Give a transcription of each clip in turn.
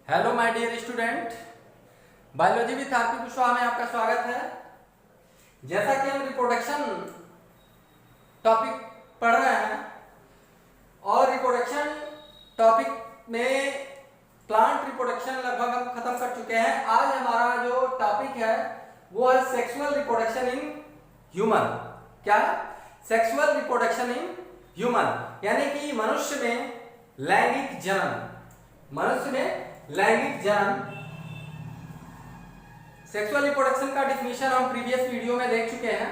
Hello my dear student, biology with RP Kushwaha में आपका स्वागत है। जैसा कि हम रिप्रोडक्शन टॉपिक पढ़ रहे हैं और रिप्रोडक्शन टॉपिक में प्लांट रिप्रोडक्शन लगभग हम खत्म कर चुके हैं। आज हमारा जो टॉपिक है वो है सेक्सुअल रिप्रोडक्शन इन ह्यूमन। क्या है? सेक्सुअल रिप्रोडक्शन इन ह्यूमन, यानी कि मनुष्य में लैंगिक जनन। मनुष्य में लैंगिक जनन। सेक्सुअल रिप्रोडक्शन का डिफिनीशन हम प्रीवियस वीडियो में देख चुके हैं।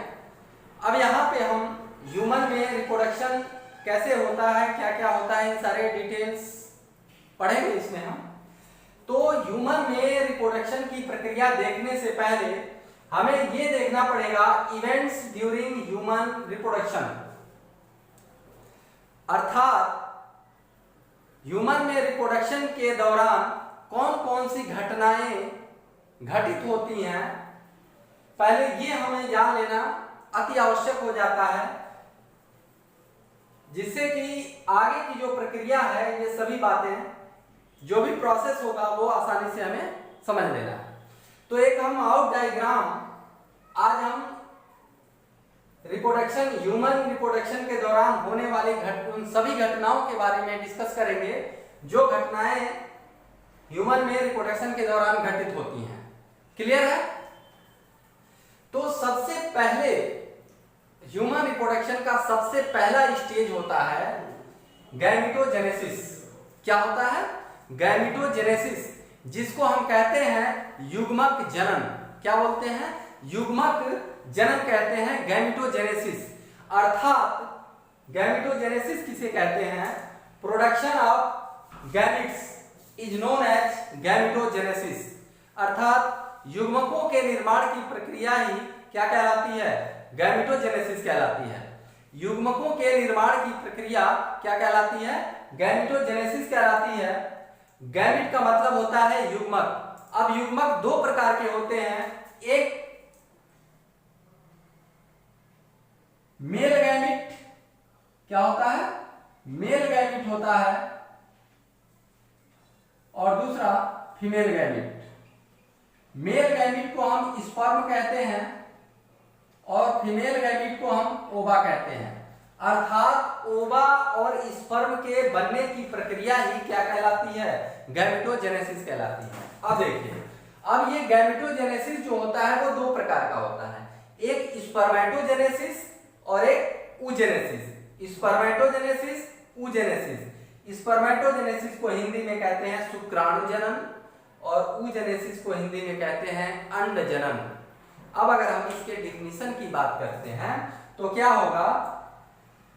अब यहाँ पे हम ह्यूमन में रिप्रोडक्शन कैसे होता है, क्या क्या होता है, इन सारे डिटेल्स पढ़ेंगे इसमें हम। तो ह्यूमन में रिप्रोडक्शन की प्रक्रिया देखने से पहले हमें ये देखना पड़ेगा इवेंट्स ड्यूरिंग ह्यूमन रिप्रोडक्शन, अर्थात ह्यूमन में रिप्रोडक्शन के दौरान कौन कौन सी घटनाएं घटित होती हैं। पहले ये हमें जान लेना अति आवश्यक हो जाता है, जिससे कि आगे की जो प्रक्रिया है, ये सभी बातें, जो भी प्रोसेस होगा वो आसानी से हमें समझ लेना है। तो एक हम आउट डायग्राम आज हम रिप्रोडक्शन, ह्यूमन रिप्रोडक्शन के दौरान होने वाली उन सभी घटनाओं के बारे में डिस्कस करेंगे जो घटनाएं ह्यूमन में रिप्रोडक्शन के दौरान घटित होती हैं। क्लियर है? तो सबसे पहले ह्यूमन रिप्रोडक्शन का सबसे पहला स्टेज होता है गैमेटोजेनेसिस। क्या होता है? गैमेटोजेनेसिस, जिसको हम कहते हैं युग्मक जनन। क्या बोलते हैं? युग्मक जनन कहते हैं गैमेटोजेनेसिस। अर्थात गैमेटोजेनेसिस किसे कहते हैं? Production of gametes is known as gametogenesis. अर्थात युग्मकों के निर्माण की प्रक्रिया ही क्या कहलाती है? गैमेटोजेनेसिस कहलाती है। युग्मकों के निर्माण की प्रक्रिया क्या कहलाती है? गैमेटोजेनेसिस कहलाती है। गैमेट का मतलब होता है युग्मक। अब युग्मक दो प्रकार के होते हैं। एक मेल गैमेट, क्या होता है? मेल गैमेट होता है, और दूसरा फीमेल गैमेट। मेल गैमेट को हम स्पर्म कहते हैं और फीमेल गैमेट को हम ओवा कहते हैं। अर्थात ओवा और स्पर्म के बनने की प्रक्रिया ही क्या कहलाती है? गैमेटोजेनेसिस कहलाती है। अब देखिए, अब ये गैमेटोजेनेसिस जो होता है वो दो प्रकार का होता है, एक स्पर्मेटोजेनेसिस और एक oogenesis। Spermatogenesis, oogenesis। स्पर्मेटोजेनेसिस को हिंदी में कहते हैं शुक्राणु जनन और oogenesis को हिंदी में कहते हैं अंड जनन। अब अगर हम इसके डिफिनीशन की बात करते हैं तो क्या होगा?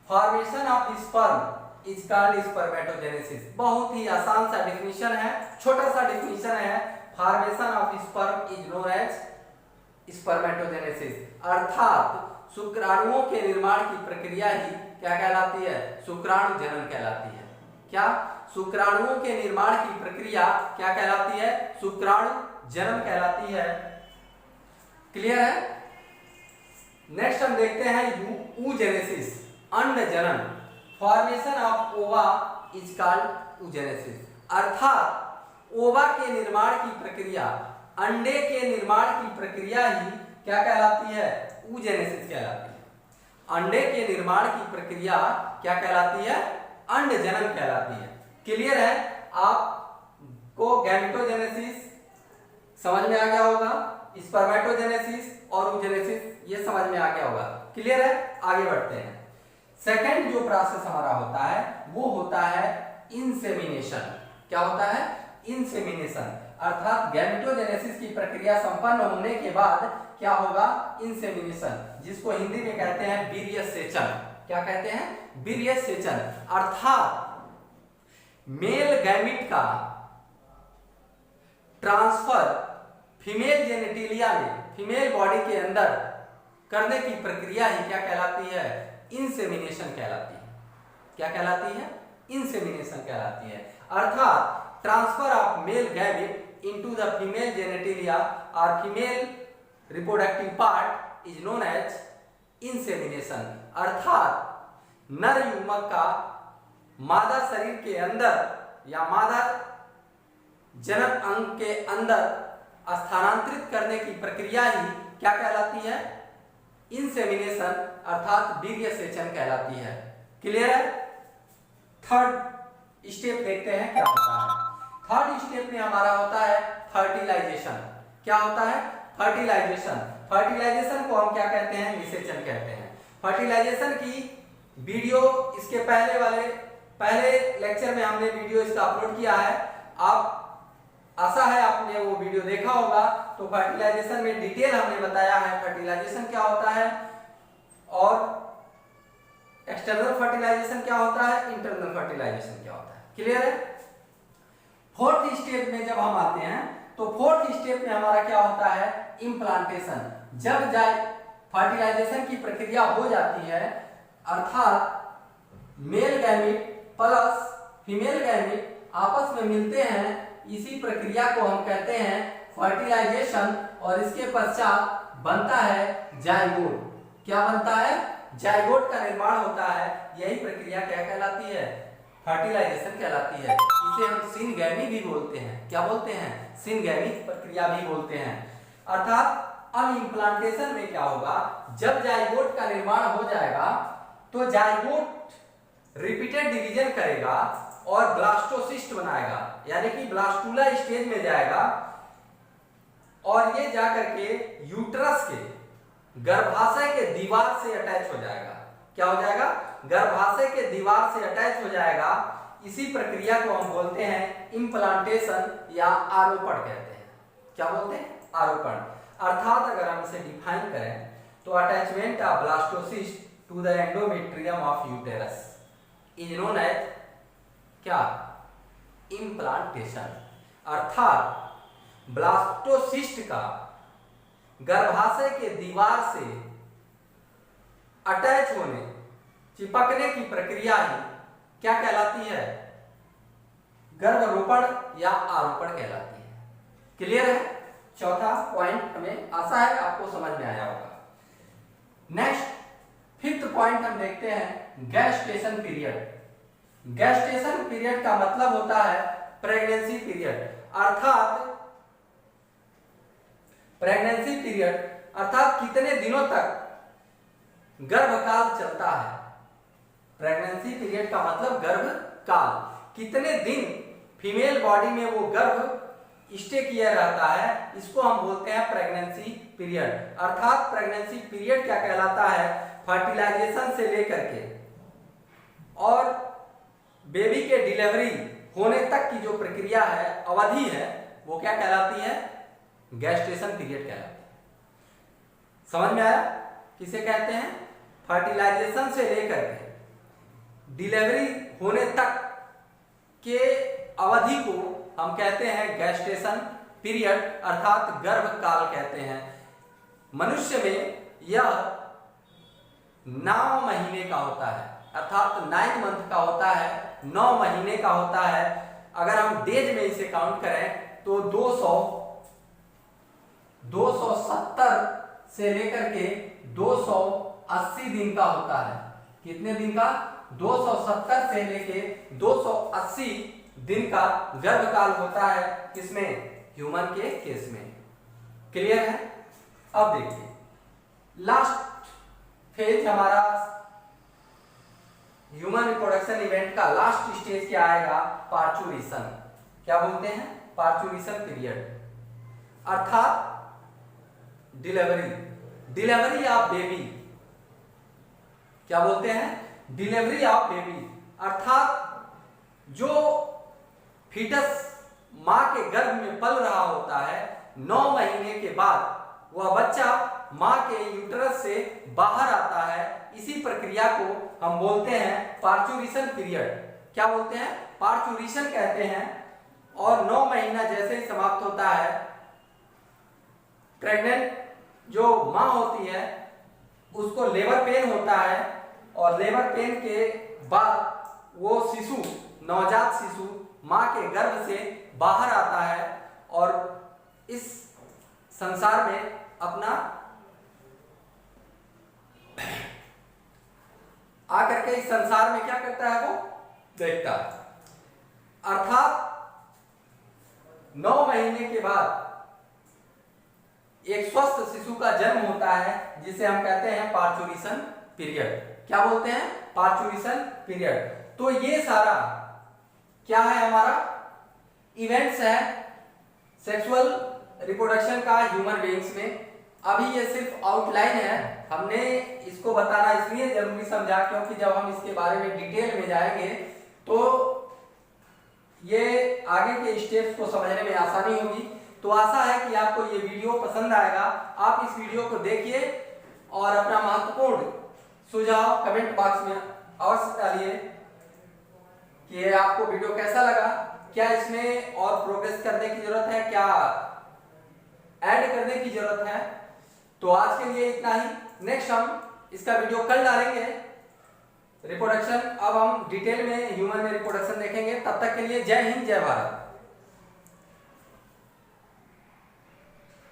Formation of sperm is called spermatogenesis. बहुत ही आसान सा डिफिनीशन है, छोटा सा डिफिनीशन है। Formation of sperm is known as spermatogenesis. अर्थात शुक्राणुओं के निर्माण की प्रक्रिया ही क्या कहलाती है? शुक्राणु जनन कहलाती है। क्या? शुक्राणुओं के निर्माण की प्रक्रिया क्या कहलाती है? शुक्राणु जनन कहलाती है। क्लियर है? नेक्स्ट हम देखते हैं oogenesis, अंड जनन। फॉर्मेशन ऑफ ओवा इज कॉल्ड oogenesis। अर्थात ओवा के निर्माण की प्रक्रिया, अंडे के निर्माण की प्रक्रिया ही क्या कहलाती है? oogenesis कहलाती है। अंडे के निर्माण की प्रक्रिया क्या कहलाती है? अंड जनन कहलाती है। क्लियर है? आपको गैमेटोजेनेसिस समझ में आ गया होगा, स्पर्मेटोजेनेसिस और oogenesis ये समझ में आ गया होगा। क्लियर है? आगे बढ़ते हैं। सेकंड जो प्रोसेस हमारा होता है वो होता है इंसेमिनेशन। क्या होता है? इंसेमिनेशन। अर्थात गैमेटोजेनेसिस की प्रक्रिया संपन्न होने के बाद क्या होगा? इंसेमिनेशन, जिसको हिंदी में कहते हैं वीर्य सेचन। क्या कहते हैं? वीर्य सेचन। अर्थात मेल गैमेट का ट्रांसफर फीमेल जेनेटिलिया में, फीमेल बॉडी के अंदर करने की प्रक्रिया ही क्या कहलाती है? इंसेमिनेशन कहलाती है। क्या कहलाती है? इंसेमिनेशन कहलाती है। अर्थात transfer of male gamete into the female genitalia और female reproductive part is known as insemination. अर्थात नर युग्मक का मादा शरीर के अंदर या मादा जनक अंग के अंदर स्थानांतरित करने की प्रक्रिया ही क्या कहलाती है? इंसेमिनेशन अर्थात वीर्य सेचन कहलाती है। क्लियर है? थर्ड स्टेप देखते हैं क्या होता है। थर्ड स्टेप में हमारा होता है फर्टिलाइजेशन। क्या होता है? फर्टिलाइजेशन। फर्टिलाइजेशन को हम क्या कहते हैं? निषेचन कहते हैं। फर्टिलाइजेशन की वीडियो इसके पहले लेक्चर में हमने वीडियो इसका अपलोड किया है। आप आशा है आपने वो वीडियो देखा होगा। तो फर्टिलाइजेशन में डिटेल हमने बताया है फर्टिलाइजेशन क्या होता है और एक्सटर्नल फर्टिलाइजेशन क्या होता है, इंटरनल फर्टिलाइजेशन क्या होता है। क्लियर है? फोर्थ स्टेप में जब हम आते हैं तो फोर्थ स्टेप में हमारा क्या होता है? इम्प्लांटेशन। जब फर्टिलाइजेशन की प्रक्रिया हो जाती है अर्थात male gamete plus female gamete आपस में मिलते हैं, इसी प्रक्रिया को हम कहते हैं फर्टिलाइजेशन। और इसके पश्चात बनता है जाइगोट। क्या बनता है? जाइगोट का निर्माण होता है। यही प्रक्रिया क्या कहलाती है? फर्टिलाइजेशन कहलाती है। इसे हम सिनगैमी भी बोलते हैं। क्या बोलते हैं? सिनगैमी प्रक्रिया भी बोलते हैं। अर्थात अब इम्प्लांटेशन में क्या होगा? जब जाइगोट का निर्माण हो जाएगा तो जाइगोट रिपीटेड डिवीजन करेगा और ब्लास्टोसिस्ट बनाएगा, यानी कि ब्लास्टूला स्टेज में जाएगा और ये जाकर के यूट्रस के गर्भाशय के दीवार से अटैच हो जाएगा। क्या हो जाएगा? गर्भाशय के दीवार से अटैच हो जाएगा। इसी प्रक्रिया को हम बोलते हैं इम्प्लांटेशन या आरोपण कहते हैं। क्या बोलते हैं? आरोपण। अर्थात अगर हम इसे डिफाइन करें तो attachment of blastocyst to the endometrium of uterus is known as क्या? इम्प्लांटेशन। अर्थात ब्लास्टोसिस्ट का गर्भाशय के दीवार से अटैच होने, चिपकने की प्रक्रिया ही क्या कहलाती है? गर्भारोपण या आरोपण कहलाती है। क्लियर है? चौथा पॉइंट हमें आशा है आपको समझ में आया होगा। नेक्स्ट फिफ्थ पॉइंट हम देखते हैं गेस्टेशन पीरियड। गेस्टेशन पीरियड का मतलब होता है प्रेगनेंसी पीरियड। अर्थात प्रेगनेंसी पीरियड अर्थात कितने दिनों तक गर्भकाल चलता है। प्रेगनेंसी पीरियड का मतलब गर्भकाल। कितने दिन फीमेल बॉडी में वो गर्भ स्टे किया रहता है, इसको हम बोलते हैं प्रेगनेंसी पीरियड। अर्थात प्रेगनेंसी पीरियड क्या कहलाता है? फर्टिलाइजेशन से लेकर के और बेबी के डिलीवरी होने तक की जो प्रक्रिया है, अवधि है, वो क्या कहलाती है? गेस्टेशन पीरियड कहलाती है। समझ में आया? किसे कहते हैं? फर्टिलाइजेशन से लेकर के डिलीवरी होने तक के अवधि को हम कहते हैं गेस्टेशन पीरियड अर्थात गर्भकाल कहते हैं। मनुष्य में यह 9 महीने का होता है, अर्थात 9 मंथ का होता है, 9 महीने का होता है। अगर हम डेज में इसे काउंट करें तो 270 से लेकर के 280 दिन का होता है। कितने दिन का? 270 से लेके 280 दिन का गर्भकाल होता है। किसमें? ह्यूमन के केस में। क्लियर है? अब देखिए लास्ट फेज हमारा ह्यूमन रिप्रोडक्शन इवेंट का लास्ट स्टेज क्या आएगा? पार्चुरेशन। क्या बोलते हैं? पार्चुरेशन पीरियड अर्थात डिलीवरी ऑफ बेबी। क्या बोलते हैं? डिलीवरी ऑफ बेबी अर्थात जो फीटस मां के गर्भ में पल रहा होता है, 9 महीने के बाद वह बच्चा मां के यूट्रस से बाहर आता है। इसी प्रक्रिया को हम बोलते हैं पार्चुरेशन पीरियड। क्या बोलते हैं? पार्चुरेशन कहते हैं। और 9 महीना जैसे ही समाप्त होता है, प्रेग्नेंट जो मां होती है उसको लेबर पेन होता है और लेबर पेन के बाद वो शिशु, नवजात शिशु मां के गर्भ से बाहर आता है और इस संसार में अपना आकर के इस संसार में क्या करता है? वो देखता है। अर्थात 9 महीने के बाद एक स्वस्थ शिशु का जन्म होता है, जिसे हम कहते हैं पार्चुरेशन पीरियड। क्या बोलते हैं? Parturition period. तो ये सारा क्या है? हमारा इवेंट्स है सेक्सुअल रिप्रोडक्शन का ह्यूमन बीइंग्स में। अभी ये सिर्फ आउटलाइन है, हमने इसको बताना इसलिए जरूरी समझा क्योंकि जब हम इसके बारे में डिटेल में जाएंगे तो ये आगे के स्टेप्स को समझने में आसानी होगी। तो आशा है कि आपको ये वीडियो पसंद आएगा। आप इस वीडियो को देखिए और अपना महत्वपूर्ण सुझाव कमेंट बॉक्स में अवश्य डालिए कि आपको वीडियो कैसा लगा, क्या इसमें और प्रोग्रेस करने की जरूरत है, क्या ऐड करने की जरूरत है। तो आज के लिए इतना ही। नेक्स्ट हम इसका वीडियो कल डालेंगे रिप्रोडक्शन। अब हम डिटेल में ह्यूमन में रिप्रोडक्शन देखेंगे। तब तक के लिए जय हिंद, जय भारत।